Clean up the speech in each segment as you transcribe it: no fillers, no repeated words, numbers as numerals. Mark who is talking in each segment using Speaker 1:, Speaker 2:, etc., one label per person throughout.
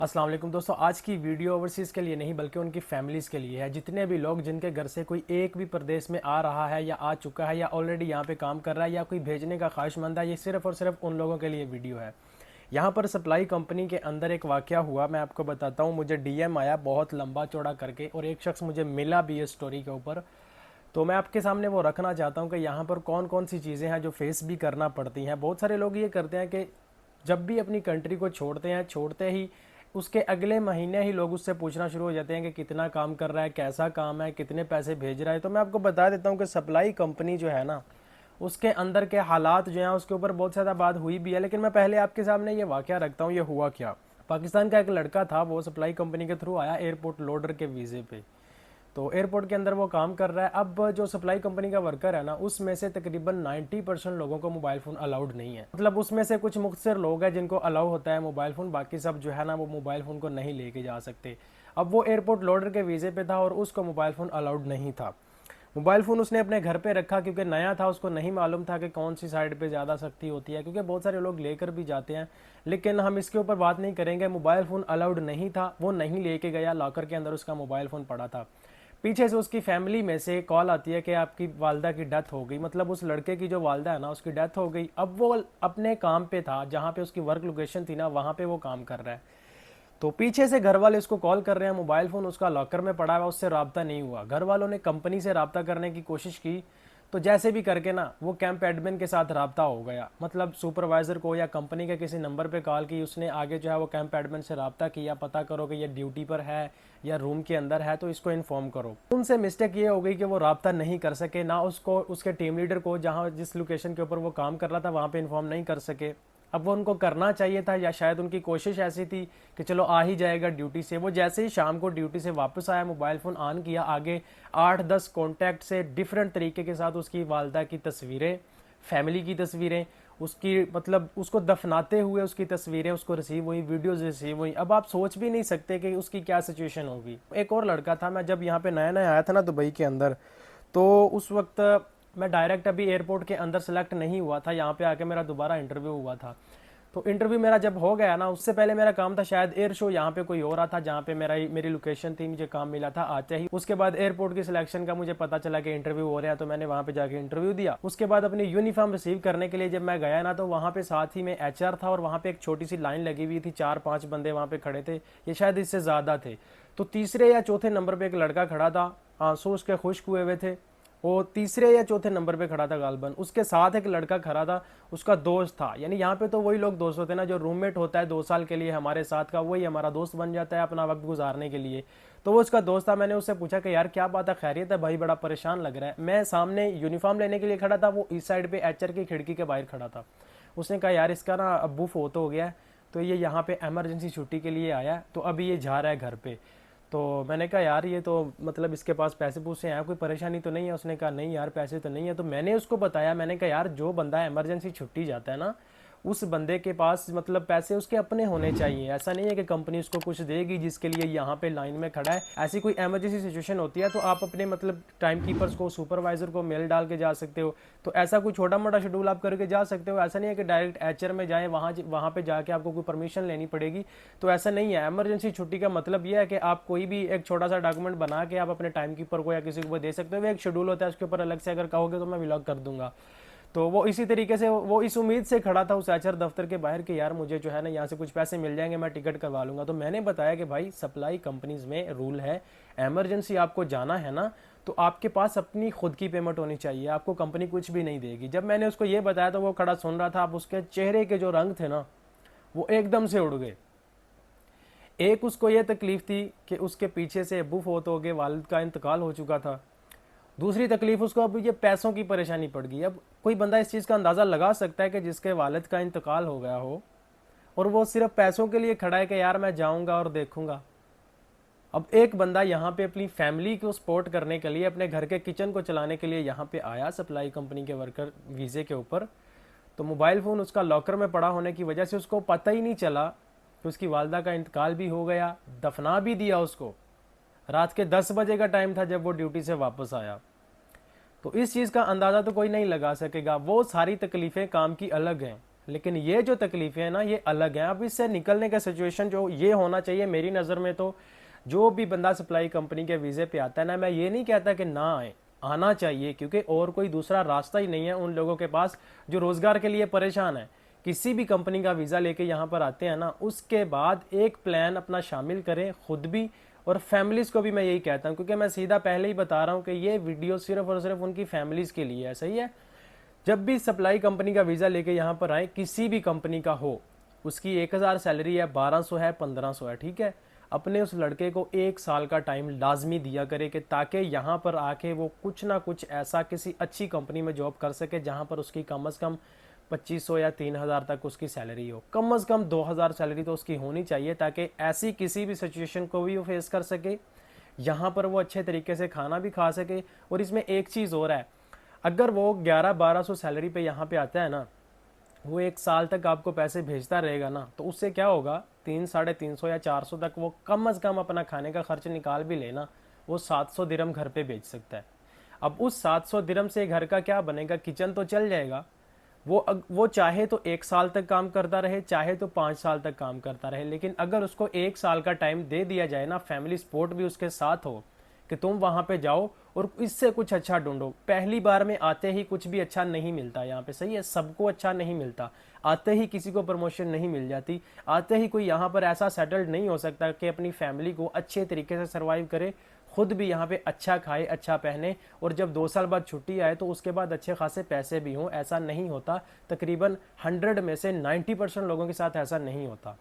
Speaker 1: अस्सलाम वालेकुम दोस्तों, आज की वीडियो ओवरसीज़ के लिए नहीं बल्कि उनकी फैमिलीज़ के लिए है। जितने भी लोग जिनके घर से कोई एक भी प्रदेश में आ रहा है या आ चुका है या ऑलरेडी यहाँ पे काम कर रहा है या कोई भेजने का ख्वाहिशमंद है, ये सिर्फ़ और सिर्फ उन लोगों के लिए वीडियो है। यहाँ पर सप्लाई कंपनी के अंदर एक वाक़या हुआ, मैं आपको बताता हूँ। मुझे डीएम आया बहुत लंबा चौड़ा करके और एक शख्स मुझे मिला भी इस स्टोरी के ऊपर। तो मैं आपके सामने वो रखना चाहता हूँ कि यहाँ पर कौन कौन सी चीज़ें हैं जो फेस भी करना पड़ती हैं। बहुत सारे लोग ये करते हैं कि जब भी अपनी कंट्री को छोड़ते हैं, छोड़ते ही उसके अगले महीने ही लोग उससे पूछना शुरू हो जाते हैं कि कितना काम कर रहा है, कैसा काम है, कितने पैसे भेज रहा है। तो मैं आपको बता देता हूँ कि सप्लाई कंपनी जो है ना, उसके अंदर के हालात जो हैं उसके ऊपर बहुत ज़्यादा बात हुई भी है। लेकिन मैं पहले आपके सामने ये वाक़या रखता हूँ, ये हुआ क्या। पाकिस्तान का एक लड़का था, वो सप्लाई कंपनी के थ्रू आया एयरपोर्ट लोडर के वीज़े पे। तो एयरपोर्ट के अंदर वो काम कर रहा है। अब जो सप्लाई कंपनी का वर्कर है ना, उसमें से तकरीबन 90% लोगों को मोबाइल फ़ोन अलाउड नहीं है। मतलब उसमें से कुछ मुख्तसर लोग हैं जिनको अलाउ होता है मोबाइल फ़ोन, बाकी सब जो है ना वो मोबाइल फ़ोन को नहीं लेके जा सकते। अब वो एयरपोर्ट लोडर के वीज़े पे था और उसको मोबाइल फ़ोन अलाउड नहीं था। मोबाइल फ़ोन उसने अपने घर पे रखा क्योंकि नया था, उसको नहीं मालूम था कि कौन सी साइड पे ज़्यादा सख्ती होती है, क्योंकि बहुत सारे लोग लेकर भी जाते हैं। लेकिन हम इसके ऊपर बात नहीं करेंगे। मोबाइल फ़ोन अलाउड नहीं था, वो नहीं लेके गया, लॉकर के अंदर उसका मोबाइल फ़ोन पड़ा था। पीछे से उसकी फैमिली में से कॉल आती है कि आपकी वालदा की डेथ हो गई। मतलब उस लड़के की जो वालदा है ना, उसकी डेथ हो गई। अब वो अपने काम पे था, जहाँ पे उसकी वर्क लोकेशन थी ना, वहाँ पे वो काम कर रहा है। तो पीछे से घर वाले उसको कॉल कर रहे हैं, मोबाइल फ़ोन उसका लॉकर में पड़ा हुआ, उससे रब्ता नहीं हुआ। घर वालों ने कंपनी से रब्ता करने की कोशिश की, तो जैसे भी करके ना वो कैंप एडमिन के साथ रब्ता हो गया। मतलब सुपरवाइज़र को या कंपनी के किसी नंबर पे कॉल की, उसने आगे जो है वो कैंप एडमिन से रब्ता किया, पता करो कि ये ड्यूटी पर है या रूम के अंदर है तो इसको इन्फॉर्म करो। उनसे मिस्टेक ये हो गई कि वो रब्ता नहीं कर सके, ना उसको उसके टीम लीडर को जहाँ जिस लोकेशन के ऊपर वो काम कर रहा था वहाँ पे इन्फॉर्म नहीं कर सके। अब वो उनको करना चाहिए था, या शायद उनकी कोशिश ऐसी थी कि चलो आ ही जाएगा ड्यूटी से। वो जैसे ही शाम को ड्यूटी से वापस आया, मोबाइल फ़ोन ऑन किया, आगे 8-10 कॉन्टैक्ट से डिफरेंट तरीके के साथ उसकी वालदा की तस्वीरें, फैमिली की तस्वीरें, उसकी मतलब उसको दफनाते हुए उसकी तस्वीरें उसको रिसीव हुई, वीडियोज़ रिसीव हुई। अब आप सोच भी नहीं सकते कि उसकी क्या सिचुएशन होगी। एक और लड़का था, मैं जब यहाँ पे नया नया आया था ना दुबई के अंदर, तो उस वक्त मैं डायरेक्ट अभी एयरपोर्ट के अंदर सेलेक्ट नहीं हुआ था, यहाँ पे आके मेरा दोबारा इंटरव्यू हुआ था। तो इंटरव्यू मेरा जब हो गया ना, उससे पहले मेरा काम था शायद एयर शो, यहाँ पे कोई हो रहा था जहाँ पे मेरी लोकेशन थी, मुझे काम मिला था आते ही। उसके बाद एयरपोर्ट की सिलेक्शन का मुझे पता चला कि इंटरव्यू हो रहा है, तो मैंने वहाँ पे जाके इंटरव्यू दिया। उसके बाद अपनी यूनिफॉर्म रिसीव करने के लिए जब मैं गया ना, तो वहाँ पे साथ ही में एचआर था और वहाँ पे एक छोटी सी लाइन लगी हुई थी, 4-5 बंदे वहाँ पे खड़े थे, ये शायद इससे ज़्यादा थे। तो तीसरे या चौथे नंबर पर एक लड़का खड़ा था, आंसू उसके खुश्क हुए हुए थे। वो तीसरे या चौथे नंबर पे खड़ा था गालबन। उसके साथ एक लड़का खड़ा था, उसका दोस्त था। यानी यहाँ पे तो वही लोग दोस्त होते हैं ना, जो रूममेट होता है 2 साल के लिए हमारे साथ का, वही हमारा दोस्त बन जाता है अपना वक्त गुजारने के लिए। तो वो उसका दोस्त था। मैंने उससे पूछा कि यार क्या बात है, खैरियत है भाई, बड़ा परेशान लग रहा है। मैं सामने यूनिफॉर्म लेने के लिए खड़ा था, वो इस साइड पे एचआर की खिड़की के बाहर खड़ा था। उसने कहा यार इसका ना अब्बू फोत हो गया है, तो ये यहाँ पे एमरजेंसी छुट्टी के लिए आया है, तो अभी ये जा रहा है घर पे। तो मैंने कहा यार ये तो मतलब इसके पास पैसे पूसे हैं, कोई परेशानी तो नहीं है। उसने कहा नहीं यार पैसे तो नहीं है। तो मैंने उसको बताया, मैंने कहा यार जो बंदा इमरजेंसी छुट्टी जाता है ना, उस बंदे के पास मतलब पैसे उसके अपने होने चाहिए। ऐसा नहीं है कि कंपनी उसको कुछ देगी जिसके लिए यहाँ पे लाइन में खड़ा है। ऐसी कोई इमरजेंसी सिचुएशन होती है तो आप अपने मतलब टाइम कीपर्स को, सुपरवाइजर को मेल डाल के जा सकते हो। तो ऐसा कोई छोटा मोटा शेड्यूल आप करके जा सकते हो। ऐसा नहीं है कि डायरेक्ट एचआर में जाए, वहाँ पे जाके आपको कोई परमिशन लेनी पड़ेगी। तो ऐसा नहीं है। इमरजेंसी छुट्टी का मतलब यह है कि आप कोई भी एक छोटा सा डॉक्यूमेंट बना के आप अपने टाइम कीपर को या किसी को दे सकते हो। एक शेड्यूल होता है, उसके ऊपर अलग से अगर कहोगे तो मैं व्लॉग कर दूंगा। तो वो इसी तरीके से वो इस उम्मीद से खड़ा था उस एचआर दफ्तर के बाहर कि यार मुझे जो है ना यहाँ से कुछ पैसे मिल जाएंगे, मैं टिकट करवा लूंगा। तो मैंने बताया कि भाई सप्लाई कंपनीज में रूल है, एमरजेंसी आपको जाना है ना, तो आपके पास अपनी खुद की पेमेंट होनी चाहिए, आपको कंपनी कुछ भी नहीं देगी। जब मैंने उसको ये बताया तो वो खड़ा सुन रहा था। अब उसके चेहरे के जो रंग थे ना, वो एकदम से उड़ गए। एक उसको ये तकलीफ थी कि उसके पीछे से अब्बू फोत हो गए, वालिद का इंतकाल हो चुका था। दूसरी तकलीफ उसको अब ये पैसों की परेशानी पड़ गई। अब कोई बंदा इस चीज़ का अंदाज़ा लगा सकता है कि जिसके वालिद का इंतकाल हो गया हो और वो सिर्फ पैसों के लिए खड़ा है कि यार मैं जाऊंगा और देखूंगा। अब एक बंदा यहाँ पे अपनी फैमिली को सपोर्ट करने के लिए, अपने घर के किचन को चलाने के लिए यहाँ पे आया सप्लाई कंपनी के वर्कर वीज़े के ऊपर। तो मोबाइल फ़ोन उसका लॉकर में पड़ा होने की वजह से उसको पता ही नहीं चला कि उसकी वालदा का इंतकाल भी हो गया, दफना भी दिया उसको। रात के 10 बजे का टाइम था जब वो ड्यूटी से वापस आया। तो इस चीज़ का अंदाज़ा तो कोई नहीं लगा सकेगा। वो सारी तकलीफ़ें काम की अलग हैं, लेकिन ये जो तकलीफें हैं ना ये अलग हैं। अब इससे निकलने का सिचुएशन जो ये होना चाहिए मेरी नज़र में, तो जो भी बंदा सप्लाई कंपनी के वीज़े पे आता है ना, मैं ये नहीं कहता कि ना आए, आना चाहिए, क्योंकि और कोई दूसरा रास्ता ही नहीं है उन लोगों के पास जो रोज़गार के लिए परेशान है। किसी भी कंपनी का वीज़ा लेके यहाँ पर आते हैं ना, उसके बाद एक प्लान अपना शामिल करें खुद भी और फैमिलीज़ को भी। मैं यही कहता हूँ, क्योंकि मैं सीधा पहले ही बता रहा हूँ कि ये वीडियो सिर्फ और सिर्फ उनकी फैमिलीज़ के लिए है। सही है। जब भी सप्लाई कंपनी का वीज़ा लेके यहाँ पर आए, किसी भी कंपनी का हो, उसकी 1000 सैलरी है, 1200 है, 1500 है, ठीक है, अपने उस लड़के को 1 साल का टाइम लाजमी दिया करे कि ताकि यहाँ पर आके वो कुछ ना कुछ ऐसा किसी अच्छी कंपनी में जॉब कर सके जहाँ पर उसकी कम से कम 2500 या 3000 तक उसकी सैलरी हो। कम से कम 2000 सैलरी तो उसकी होनी चाहिए, ताकि ऐसी किसी भी सिचुएशन को भी वो फेस कर सके, यहाँ पर वो अच्छे तरीके से खाना भी खा सके। और इसमें एक चीज़ और है, अगर वो 1100-1200 सैलरी पे यहाँ पे आता है ना, वो 1 साल तक आपको पैसे भेजता रहेगा ना, तो उससे क्या होगा, 300-350 या 400 तक वो कम से कम अपना खाने का खर्च निकाल भी लेना, वो 700 दिरहम घर पे भेज सकता है। अब उस 700 दिरहम से घर का क्या बनेगा, किचन तो चल जाएगा। वो चाहे तो 1 साल तक काम करता रहे, चाहे तो 5 साल तक काम करता रहे, लेकिन अगर उसको 1 साल का टाइम दे दिया जाए ना, फैमिली सपोर्ट भी उसके साथ हो कि तुम वहां पे जाओ और इससे कुछ अच्छा ढूंढो। पहली बार में आते ही कुछ भी अच्छा नहीं मिलता यहाँ पे, सही है, सबको अच्छा नहीं मिलता। आते ही किसी को प्रमोशन नहीं मिल जाती, आते ही कोई यहाँ पर ऐसा सेटल्ड नहीं हो सकता कि अपनी फैमिली को अच्छे तरीके से सर्वाइव करे, खुद भी यहाँ पे अच्छा खाए, अच्छा पहने, और जब 2 साल बाद छुट्टी आए तो उसके बाद अच्छे खासे पैसे भी हों। ऐसा नहीं होता, तकरीबन 100 में से 90% लोगों के साथ ऐसा नहीं होता।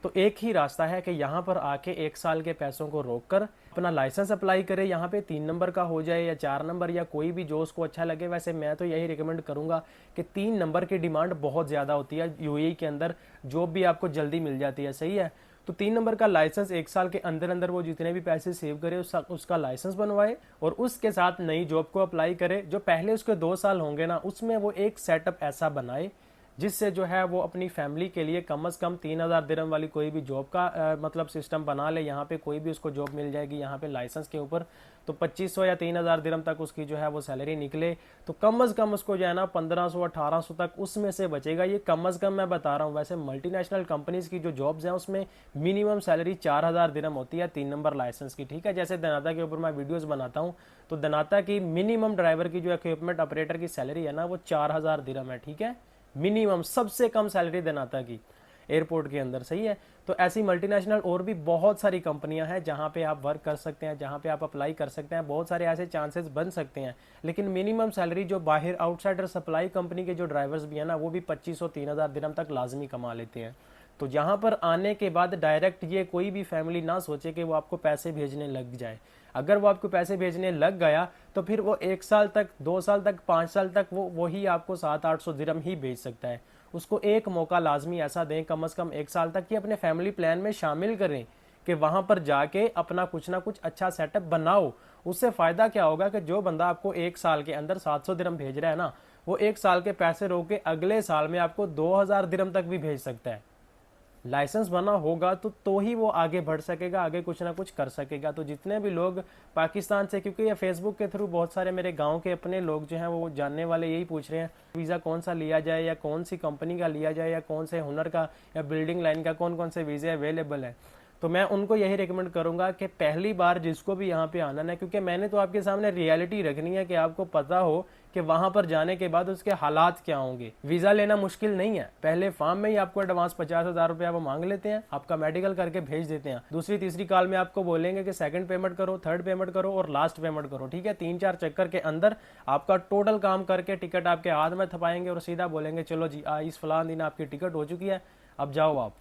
Speaker 1: तो एक ही रास्ता है कि यहाँ पर आके 1 साल के पैसों को रोककर अपना लाइसेंस अप्लाई करे, यहाँ पे 3 नंबर का हो जाए या 4 नंबर या कोई भी जो उसको अच्छा लगे। वैसे मैं तो यही रिकमेंड करूंगा कि 3 नंबर की डिमांड बहुत ज़्यादा होती है यूएई के अंदर, जॉब भी आपको जल्दी मिल जाती है, सही है। तो 3 नंबर का लाइसेंस 1 साल के अंदर अंदर वो जितने भी पैसे सेव करे उसका लाइसेंस बनवाए और उसके साथ नई जॉब को अप्लाई करे। जो पहले उसके 2 साल होंगे ना, उसमें वो एक सेटअप ऐसा बनाए जिससे जो है वो अपनी फैमिली के लिए कम से कम 3000 दिरहम वाली कोई भी जॉब का मतलब सिस्टम बना ले। यहाँ पे कोई भी उसको जॉब मिल जाएगी यहाँ पे लाइसेंस के ऊपर, तो 2500 या 3000 दिरहम तक उसकी जो है वो सैलरी निकले, तो कम से कम उसको जो है ना 1500-1800 तक उसमें से बचेगा। ये कम से कम मैं बता रहा हूँ। वैसे मल्टीनेशनल कंपनीज की जो जॉब्स हैं उसमें मिनिमम सैलरी 4000 दिरहम होती है 3 नंबर लाइसेंस की, ठीक है। जैसे दनाता के ऊपर मैं वीडियोस बनाता हूँ, तो दनाता की मिनिमम ड्राइवर की जो इक्विपमेंट ऑपरेटर की सैलरी है ना, वो 4000 दिरहम है, ठीक है, मिनिमम, सबसे कम सैलरी देनाता की एयरपोर्ट के अंदर, सही है। तो ऐसी मल्टीनेशनल और भी बहुत सारी कंपनियां हैं जहां पे आप वर्क कर सकते हैं, जहां पे आप अप्लाई कर सकते हैं, बहुत सारे ऐसे चांसेस बन सकते हैं। लेकिन मिनिमम सैलरी जो बाहर आउटसाइडर सप्लाई कंपनी के जो ड्राइवर्स भी हैं ना, वो भी 2500-3000 दिरहम तक लाजमी कमा लेते हैं। तो यहाँ पर आने के बाद डायरेक्ट ये कोई भी फैमिली ना सोचे कि वो आपको पैसे भेजने लग जाए। अगर वो आपको पैसे भेजने लग गया तो फिर वो 1 साल तक, 2 साल तक, 5 साल तक वो वही आपको 700-800 दिरहम ही भेज सकता है। उसको एक मौका लाजमी ऐसा दें कम से कम 1 साल तक कि अपने फैमिली प्लान में शामिल करें कि वहां पर जाके अपना कुछ ना कुछ अच्छा सेटअप बनाओ। उससे फायदा क्या होगा कि जो बंदा आपको 1 साल के अंदर 700 दिरहम भेज रहा है ना, वो 1 साल के पैसे रोक के अगले साल में आपको 2000 दिरहम तक भी भेज सकता है। लाइसेंस बना होगा तो ही वो आगे बढ़ सकेगा, आगे कुछ ना कुछ कर सकेगा। तो जितने भी लोग पाकिस्तान से, क्योंकि ये फेसबुक के थ्रू बहुत सारे मेरे गांव के अपने लोग जो हैं वो जानने वाले यही पूछ रहे हैं वीज़ा कौन सा लिया जाए या कौन सी कंपनी का लिया जाए या कौन से हुनर का या बिल्डिंग लाइन का कौन से वीज़े अवेलेबल है। तो मैं उनको यही रिकमेंड करूंगा कि पहली बार जिसको भी यहाँ पे आना है, क्योंकि मैंने तो आपके सामने रियलिटी रखनी है कि आपको पता हो कि वहां पर जाने के बाद उसके हालात क्या होंगे। वीजा लेना मुश्किल नहीं है, पहले फॉर्म में ही आपको एडवांस 50,000 रुपया वो मांग लेते हैं, आपका मेडिकल करके भेज देते हैं। दूसरी तीसरी कॉल में आपको बोलेंगे कि सेकंड पेमेंट करो, थर्ड पेमेंट करो और लास्ट पेमेंट करो, ठीक है। 3-4 चक्कर के अंदर आपका टोटल काम करके टिकट आपके हाथ में थपाएंगे और सीधा बोलेंगे चलो जी इस फलान दिन आपकी टिकट हो चुकी है, अब जाओ आप।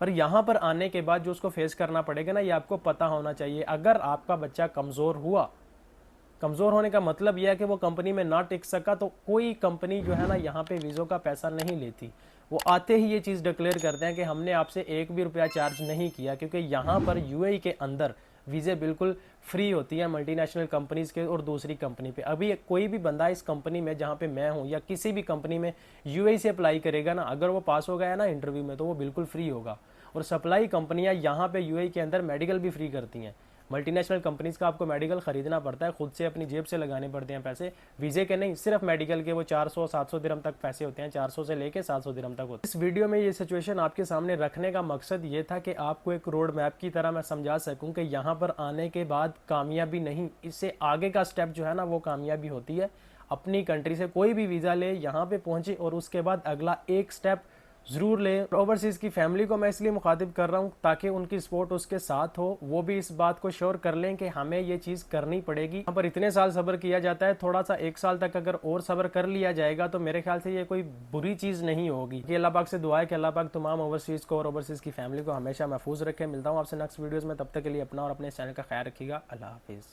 Speaker 1: पर यहाँ पर आने के बाद जो उसको फेस करना पड़ेगा ना, ये आपको पता होना चाहिए। अगर आपका बच्चा कमज़ोर हुआ, कमज़ोर होने का मतलब यह है कि वो कंपनी में ना टिक सका, तो कोई कंपनी जो है ना यहाँ पे वीज़ों का पैसा नहीं लेती। वो आते ही ये चीज़ डिक्लेयर करते हैं कि हमने आपसे 1 भी रुपया चार्ज नहीं किया, क्योंकि यहाँ पर यूएई के अंदर वीज़े बिल्कुल फ्री होती है मल्टीनेशनल कंपनीज़ के और दूसरी कंपनी पे। अभी कोई भी बंदा इस कंपनी में जहाँ पे मैं हूँ या किसी भी कंपनी में यूएई से अप्लाई करेगा ना, अगर वो पास हो गया ना इंटरव्यू में, तो वो बिल्कुल फ्री होगा। और सप्लाई कंपनियाँ यहाँ पे यूएई के अंदर मेडिकल भी फ्री करती हैं। मल्टीनेशनल कंपनीज का आपको मेडिकल खरीदना पड़ता है, खुद से अपनी जेब से लगाने पड़ते हैं पैसे, वीजे के नहीं, सिर्फ मेडिकल के वो 400-700 दिरहम तक पैसे होते हैं, 400 से लेके 700 दिरहम तक होते हैं। इस वीडियो में ये सिचुएशन आपके सामने रखने का मकसद ये था कि आपको एक रोड मैप की तरह मैं समझा सकूं कि यहाँ पर आने के बाद कामयाबी नहीं, इससे आगे का स्टेप जो है ना वो कामयाबी होती है। अपनी कंट्री से कोई भी वीज़ा ले, यहाँ पे पहुंचे और उसके बाद अगला एक स्टेप ज़रूर ले। ओवरसीज़ की फैमिली को मैं इसलिए मुखातिब कर रहा हूँ ताकि उनकी सपोर्ट उसके साथ हो, वो भी इस बात को श्योर कर लें कि हमें ये चीज़ करनी पड़ेगी। यहाँ पर इतने साल सब्र किया जाता है, थोड़ा सा 1 साल तक अगर और सब्र कर लिया जाएगा तो मेरे ख्याल से ये कोई बुरी चीज़ नहीं होगी। कि अल्लाह पाक से दुआ है कि अल्लाह पाक तमाम ओवरसीज़ को और ओवरसीज़ की फैमिली को हमेशा महफूज रखे। मिलता हूँ आपसे नेक्स्ट वीडियोज़ में, तब तक के लिए अपना और अपने चैनल का ख्याल रखिएगा। अल्लाह हाफिज़।